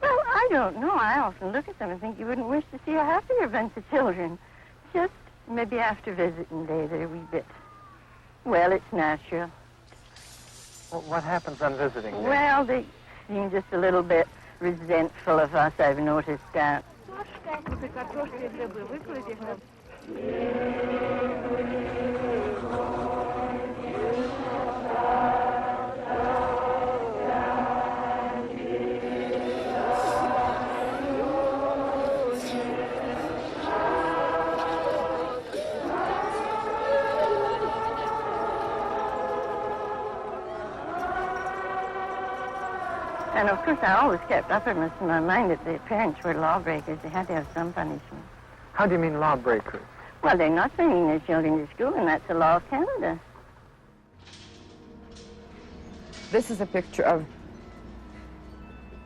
Well, I don't know. I often look at them and think you wouldn't wish to see a happier bunch of children. Just maybe after visiting day, they're a wee bit. Well, it's natural. Well, what happens on visiting day? Well, they seem just a little bit resentful of us. I've noticed that. And of course, I always kept uppermost in my mind that the parents were lawbreakers. They had to have some punishment. How do you mean lawbreakers? Well, they're not sending their children to school, and that's the law of Canada. This is a picture of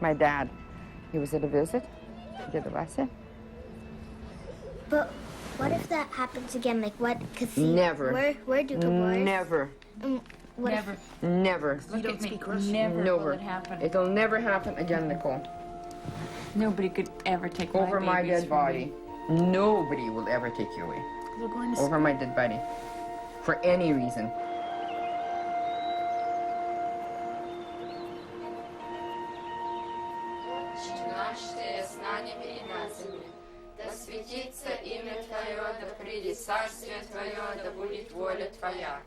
my dad. He was at a visit. He did the lesson. But what if that happens again? Like what? Cause Never. We're Doukhobors. Never. Never. Never. You don't speak Russian. Never. Will it happen? It'll never happen again, Nicole. Nobody could ever take Over my babies dead from body. me. Nobody will ever take you away. We're going to Over my dead body. For any reason. Да светится имя Твое, да придет царствие Твое, да будет воля Твоя.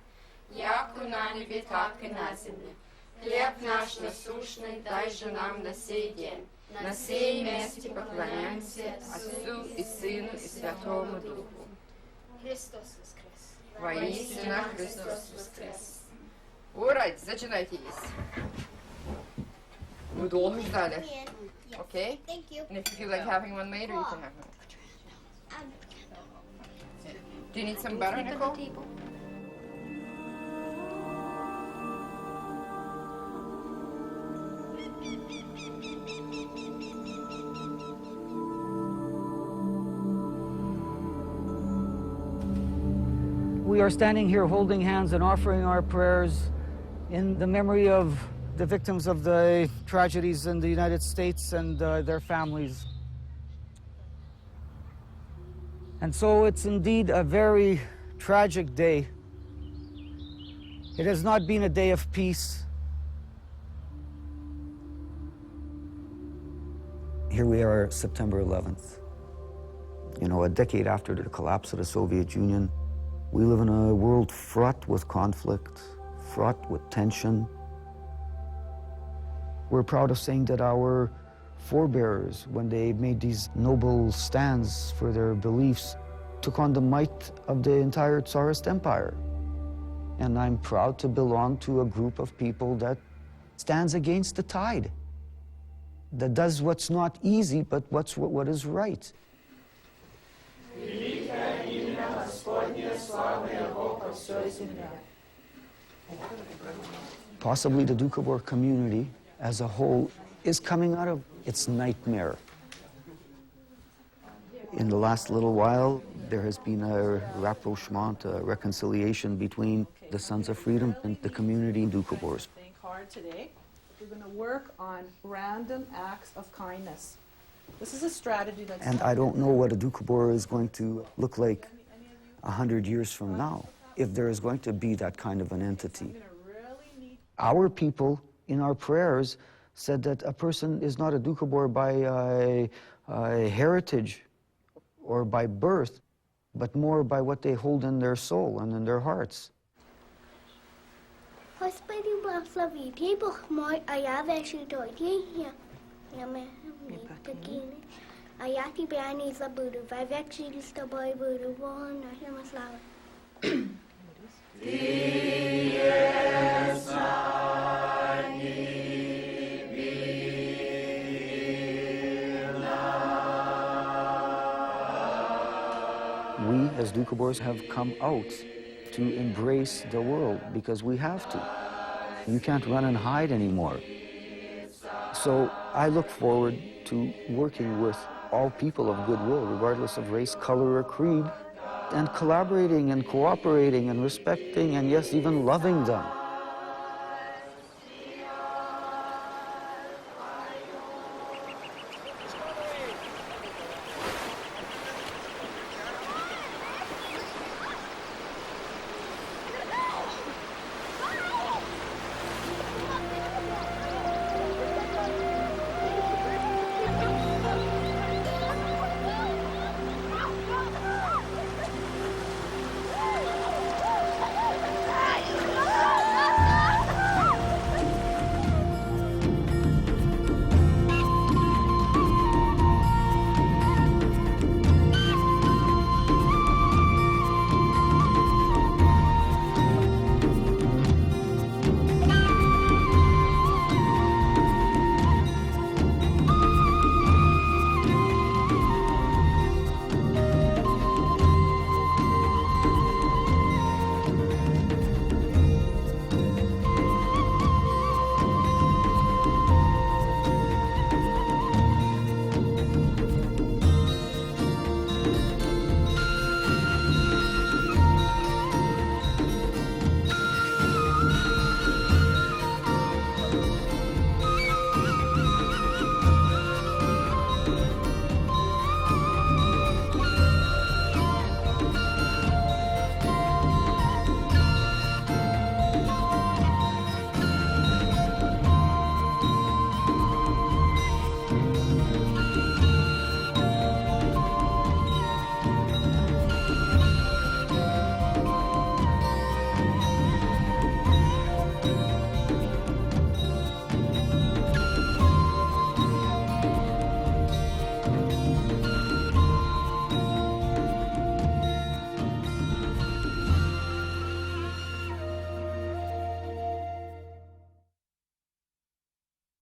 Як на небе, так и на земле. Хлеб наш насущный дай же нам на сей день. На сей месте поклоняемся Отцу и Сыну и Святому Духу. Христос воскрес. Воистину Христос воскрес. Alright, начинайте есть. Вы долго ждали? Okay? Thank you. And if you feel like having one later, you can have one. Do you need some butter, Nicole? We are standing here holding hands and offering our prayers in the memory of the victims of the tragedies in the United States and their families. And so it's indeed a very tragic day. It has not been a day of peace. Here we are, September 11th. You know, a decade after the collapse of the Soviet Union, we live in a world fraught with conflict, fraught with tension. We're proud of saying that our forebears, when they made these noble stands for their beliefs, took on the might of the entire Tsarist Empire. And I'm proud to belong to a group of people that stands against the tide, that does what's not easy, but what is right. Possibly the Doukhobor community as a whole is coming out of its nightmare. In the last little while, there has been a rapprochement, a reconciliation between the Sons of Freedom and the community in Doukhobors. Think hard today. We're going to work on random acts of kindness. This is a strategy that's... And I don't know what a Doukhobor is going to look like 100 years from now, if there is going to be that kind of an entity. Our people, in our prayers, said that a person is not a Doukhobor by heritage or by birth, but more by what they hold in their soul and in their hearts. We, as Doukhobors, have come out to embrace the world because we have to. You can't run and hide anymore. So I look forward to working with all people of goodwill, regardless of race, color, or creed, and collaborating and cooperating and respecting and, yes, even loving them.